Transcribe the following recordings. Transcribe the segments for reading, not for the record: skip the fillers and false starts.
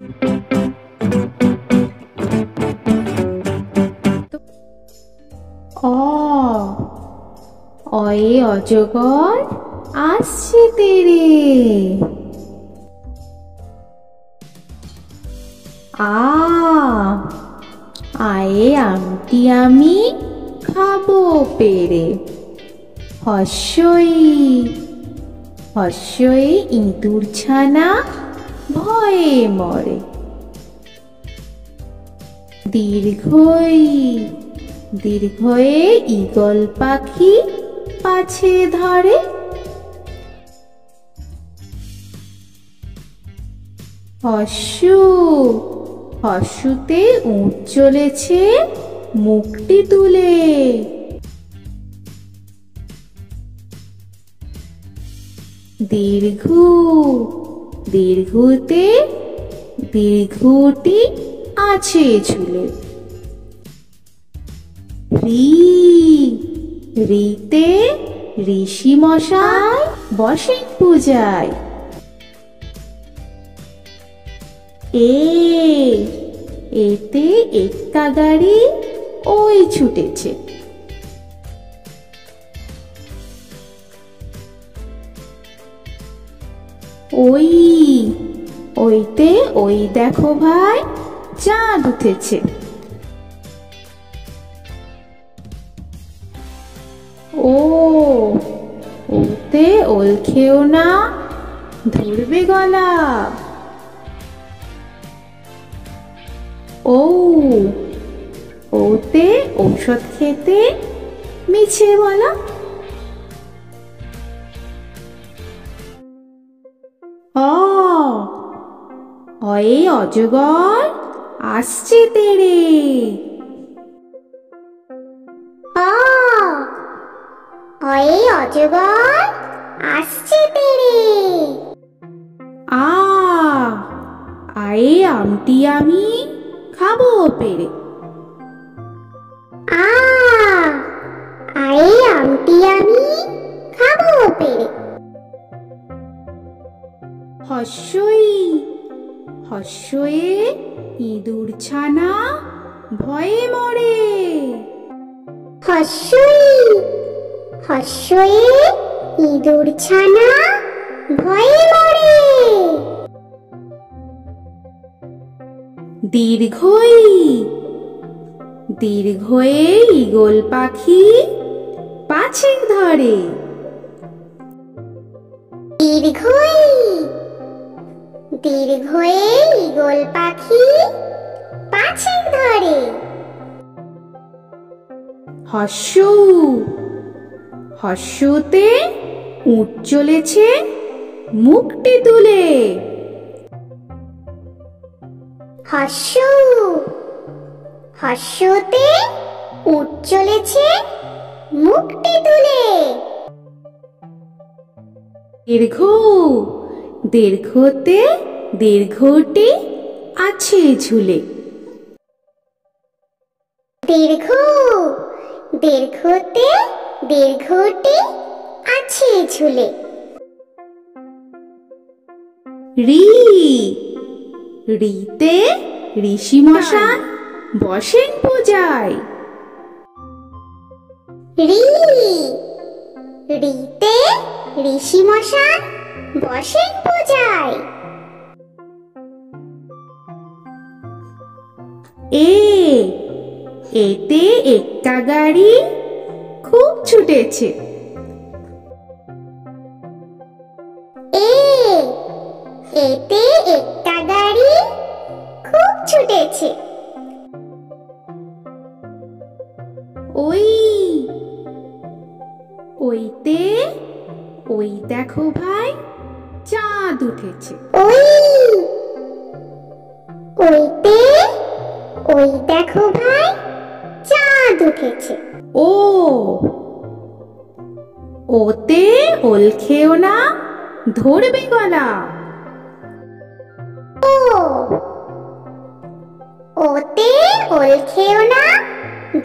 অ অয়ে অজগর আসছে তেরে। আ আয়ে আমটি আমি খাবো পেরে। হস্যই হস্যই ইঁদুর ছানা ভয়ে মরে। দীর্ঘই দীর্ঘয়ে ঈগল পাখি পাছে ধরে। হস্যু হস্যুতে উট চলেছে মুখটি তুলে। দীর্ঘু দীর্ঘুতে দীর্ঘটি আছে ঝুলে। রি রিতে ঋষি মশাই বসেন পূজায়। এ এতে এক্কা গাড়ি ওই ছুটেছে। ওই ওইতে ওই দেখো ভাই চাঁদ উঠেছে। ও ওতে ওল খেও না ধরবে গলা। ও ওতে ঔষধ খেতে মিছে বলা। অ অয়ে অজগর আসছে তেরে। অ অয়ে অজগর আসছে তেরে। আ আয়ে আমটি আমি খাবো পেরে। আ আয়ে আমটি আমি খাবো পেরে। হস্যই হস্যয়ে ইঁদুর ছানা ভয়ে মরে। হস্যই হস্যয়ে ইঁদুর ছানা ভয়ে মরে। দীর্ঘই দীর্ঘয়ে ঈগল পাখি পাছে ধরে। দীর্ঘই দীর্ঘয়ে ঈগল পাখি পাছে ধরে। হস্যু হস্যুতে উট চলেছে মুখটি তুলে। হস্যু হস্যতে উট চলেছে মুখটি তুলে। দীর্ঘ দীর্ঘতে দীর্ঘটি আছে ঝুলে। দীর্ঘ দীর্ঘতে দীর্ঘটি আছে ঝুলে। রি রিতে ঋষি মশাই বসেন পূজায়। রি রিতে ঋষি মশাই বসেন পূজায়। এ এতে একটা গাড়ি খুব ছুটেছে। এ এতে একটা গাড়ি খুব ছুটেছে। ওই ওইতে ওই দেখো ভাই চাঁদ উঠেছে। ওই ওইতে ওই দেখো ভাই চাঁদ উঠেছে। ও ওতে ওল খেও না ধরবে গলা। ও ওতে ওল খেও না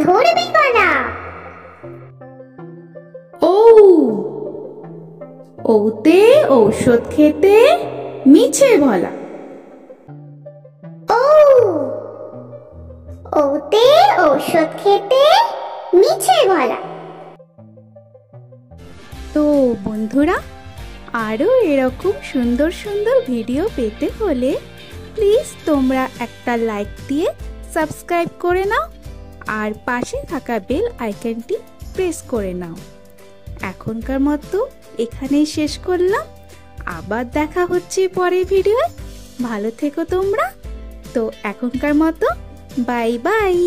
ধরবে গলা। ও ওতে ঔষধ খেতে মিছে বলা। ওতে ঔষধ খেতে মিছে বলা। তো বন্ধুরা, আরও এরকম সুন্দর সুন্দর ভিডিও পেতে হলে প্লিজ তোমরা একটা লাইক দিয়ে সাবস্ক্রাইব করে নাও আর পাশে থাকা বেল আইকনটি প্রেস করে নাও। এখনকার মতো এখানেই শেষ করলাম, আবার দেখা হচ্ছে পরের ভিডিওয়। ভালো থেকো তোমরা। তো এখনকার মতো বাই বাই।